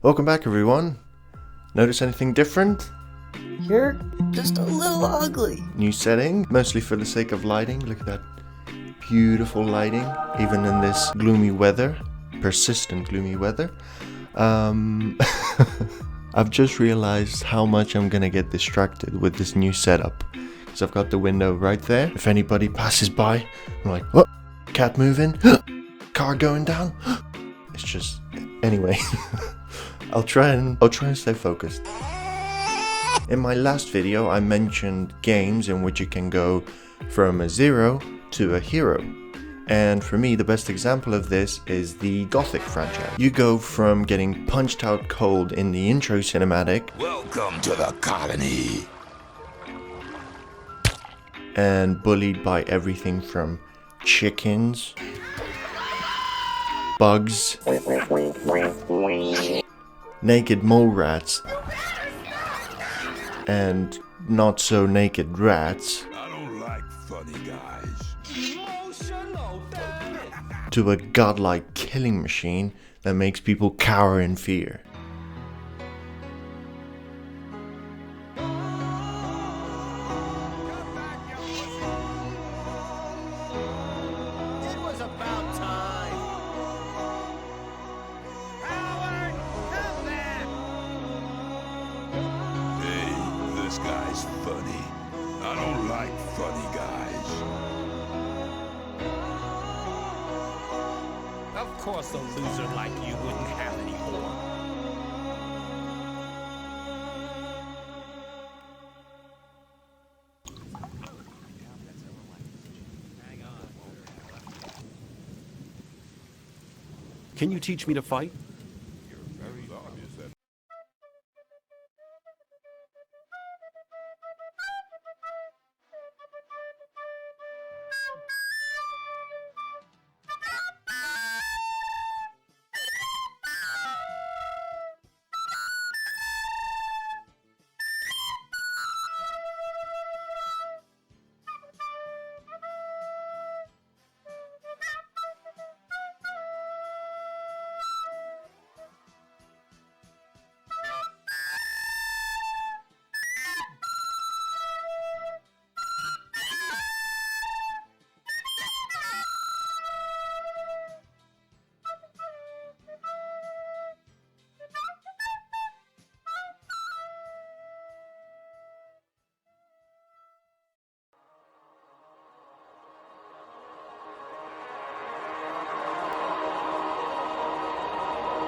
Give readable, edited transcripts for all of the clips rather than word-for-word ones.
Welcome back, everyone. Notice anything different? You're just a little ugly. New setting, mostly for the sake of lighting. Look at that beautiful lighting, even in this gloomy weather, persistent gloomy weather. I've just realized how much I'm gonna get distracted with this new setup. Because I've got the window right there. If anybody passes by, I'm like, what? Cat moving? Car going down? It's just, anyway. I'll try and stay focused. In my last video, I mentioned games in which you can go from a zero to a hero. And for me, the best example of this is the Gothic franchise. You go from getting punched out cold in the intro cinematic. Welcome to the colony. And bullied by everything from chickens, bugs, naked mole rats, and not so naked rats. I don't like funny guys. To a godlike killing machine that makes people cower in fear. It was about time. Howard, come back. Hey, this guy's funny. I don't like funny guys. Of course a loser like you wouldn't have any more. Can you teach me to fight?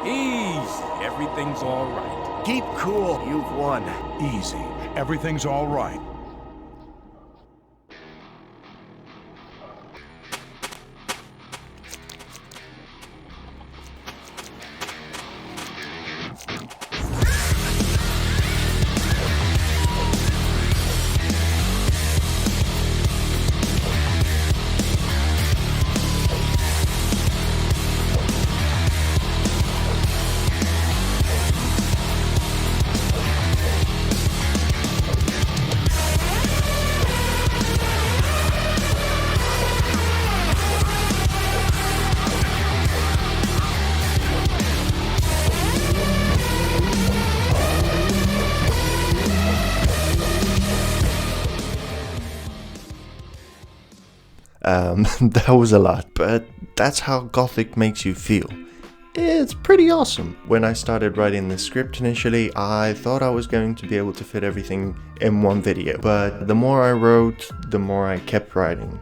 Easy, everything's all right. Keep cool. You've won. Easy. Everything's all right. That was a lot, but that's how Gothic makes you feel. It's pretty awesome. When I started writing this script initially, I thought I was going to be able to fit everything in one video, but the more I wrote, the more I kept writing.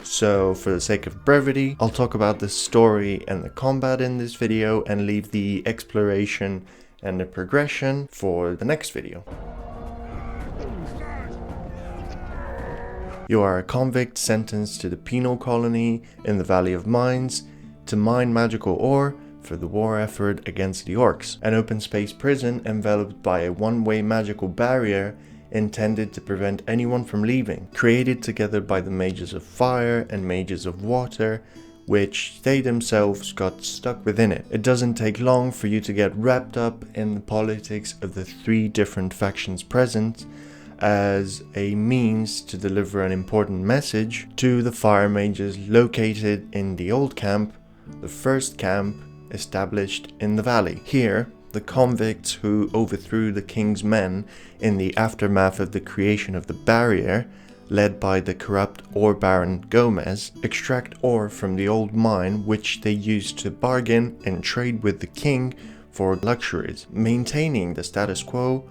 So for the sake of brevity, I'll talk about the story and the combat in this video and leave the exploration and the progression for the next video. You are a convict sentenced to the penal colony in the Valley of Mines to mine magical ore for the war effort against the orcs, an open space prison enveloped by a one-way magical barrier intended to prevent anyone from leaving, created together by the mages of fire and mages of water, which they themselves got stuck within it. It doesn't take long for you to get wrapped up in the politics of the three different factions present, as a means to deliver an important message to the fire mages located in the old camp, the first camp established in the valley. Here, the convicts who overthrew the king's men in the aftermath of the creation of the barrier, led by the corrupt ore baron Gomez, extract ore from the old mine which they used to bargain and trade with the king for luxuries, maintaining the status quo,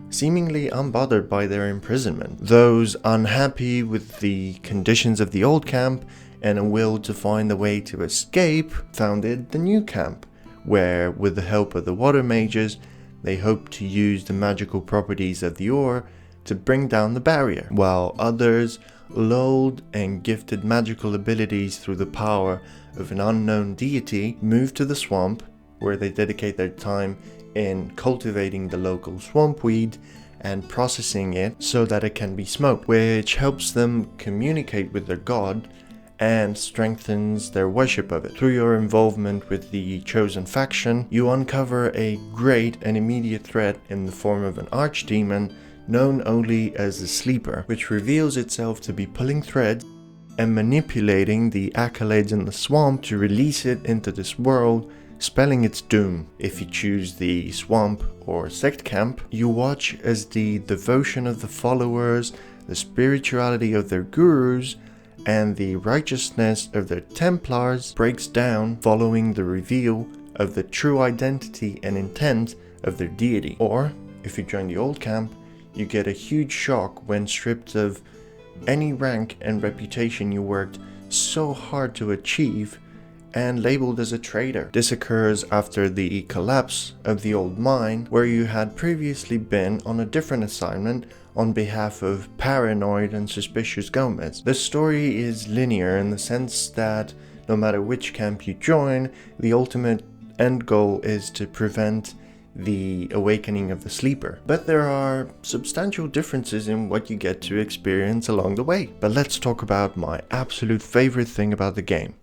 seemingly unbothered by their imprisonment. Those unhappy with the conditions of the old camp and a will to find a way to escape founded the new camp, where with the help of the water mages they hoped to use the magical properties of the ore to bring down the barrier, while others, lulled and gifted magical abilities through the power of an unknown deity, moved to the swamp, where they dedicate their time in cultivating the local swamp weed and processing it so that it can be smoked, which helps them communicate with their god and strengthens their worship of it. Through your involvement with the chosen faction, you uncover a great and immediate threat in the form of an archdemon known only as the Sleeper, which reveals itself to be pulling threads and manipulating the accolades in the swamp to release it into this world, spelling its doom. If you choose the swamp or sect camp, you watch as the devotion of the followers, the spirituality of their gurus, and the righteousness of their Templars breaks down following the reveal of the true identity and intent of their deity. Or, if you join the old camp, you get a huge shock when stripped of any rank and reputation you worked so hard to achieve and labeled as a traitor. This occurs after the collapse of the old mine, where you had previously been on a different assignment on behalf of paranoid and suspicious Gomez. The story is linear in the sense that no matter which camp you join, the ultimate end goal is to prevent the awakening of the Sleeper. But there are substantial differences in what you get to experience along the way. But let's talk about my absolute favorite thing about the game: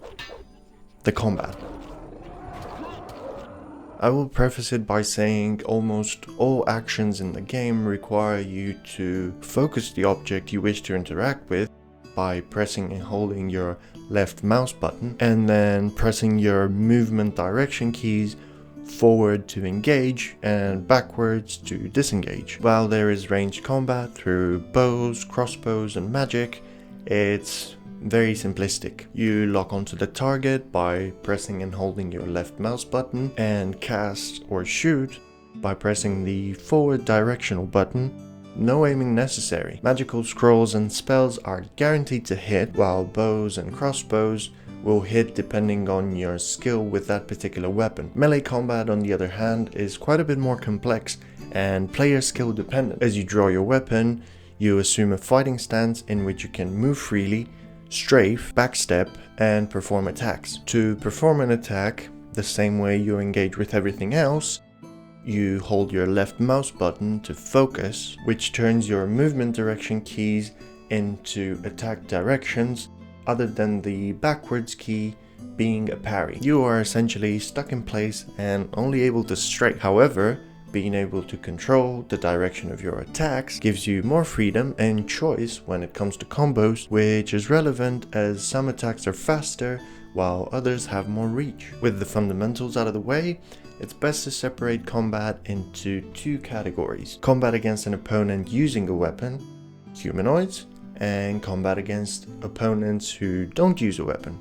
the combat. I will preface it by saying almost all actions in the game require you to focus the object you wish to interact with by pressing and holding your left mouse button, and then pressing your movement direction keys forward to engage and backwards to disengage. While there is ranged combat through bows, crossbows and magic, it's very simplistic. You lock onto the target by pressing and holding your left mouse button, and cast or shoot by pressing the forward directional button. No aiming necessary. Magical scrolls and spells are guaranteed to hit, while bows and crossbows will hit depending on your skill with that particular weapon. Melee combat, on the other hand, is quite a bit more complex and player skill dependent. As you draw your weapon, you assume a fighting stance in which you can move freely, strafe, backstep, and perform attacks. To perform an attack, the same way you engage with everything else, you hold your left mouse button to focus, which turns your movement direction keys into attack directions, other than the backwards key being a parry. You are essentially stuck in place and only able to strafe. However, being able to control the direction of your attacks gives you more freedom and choice when it comes to combos, which is relevant as some attacks are faster while others have more reach. With the fundamentals out of the way, it's best to separate combat into two categories: combat against an opponent using a weapon, humanoids, and combat against opponents who don't use a weapon,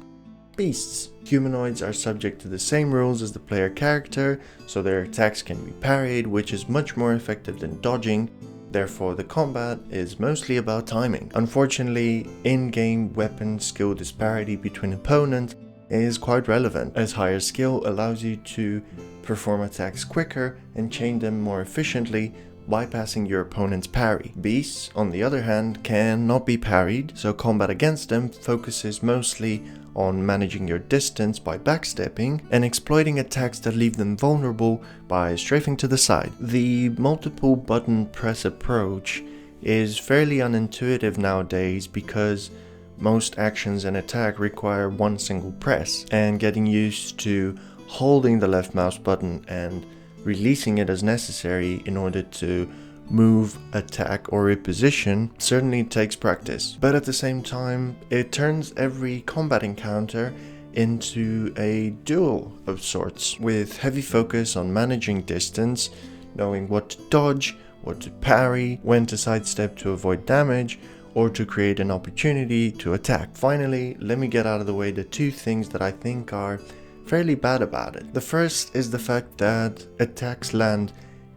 beasts. Humanoids are subject to the same rules as the player character, so their attacks can be parried, which is much more effective than dodging. Therefore, the combat is mostly about timing. Unfortunately, in-game weapon skill disparity between opponents is quite relevant, as higher skill allows you to perform attacks quicker and chain them more efficiently, bypassing your opponent's parry. Beasts, on the other hand, cannot be parried, so combat against them focuses mostly on managing your distance by backstepping and exploiting attacks that leave them vulnerable by strafing to the side. The multiple button press approach is fairly unintuitive nowadays because most actions and attack require one single press, and getting used to holding the left mouse button and releasing it as necessary in order to move, attack, or reposition certainly takes practice. But at the same time, it turns every combat encounter into a duel of sorts, with heavy focus on managing distance, knowing what to dodge, what to parry, when to sidestep to avoid damage, or to create an opportunity to attack. Finally, let me get out of the way the two things that I think are fairly bad about it. The first is the fact that attacks land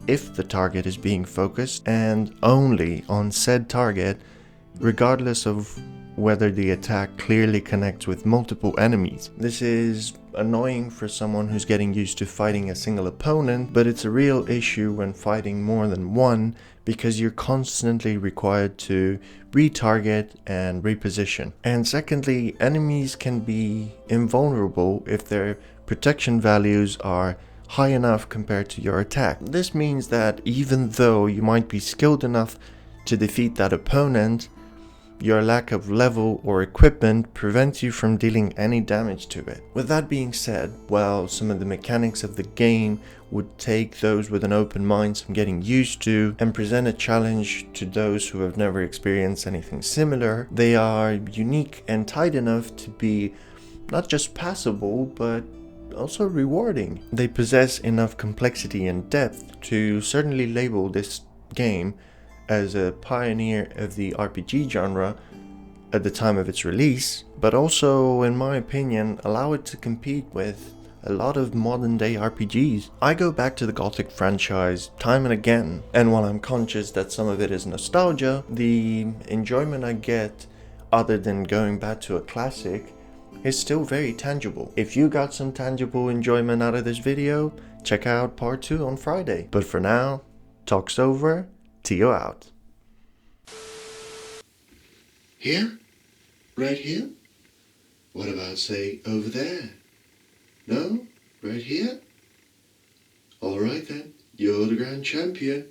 if the target is being focused and only on said target, regardless of whether the attack clearly connects with multiple enemies. This is annoying for someone who's getting used to fighting a single opponent, but it's a real issue when fighting more than one, because you're constantly required to retarget and reposition. And secondly, enemies can be invulnerable if their protection values are high enough compared to your attack. This means that even though you might be skilled enough to defeat that opponent, your lack of level or equipment prevents you from dealing any damage to it. With that being said, while some of the mechanics of the game would take those with an open mind some getting used to and present a challenge to those who have never experienced anything similar, they are unique and tight enough to be not just passable, but also rewarding. They possess enough complexity and depth to certainly label this game as a pioneer of the RPG genre at the time of its release, but also, in my opinion, allow it to compete with a lot of modern day RPGs. I go back to the Gothic franchise time and again, and while I'm conscious that some of it is nostalgia, the enjoyment I get, other than going back to a classic, is still very tangible. If you got some tangible enjoyment out of this video, check out part 2 on Friday. But for now, talk's over. Tio out. Here? Right here? What about, say, over there? No? Right here? Alright then, you're the grand champion.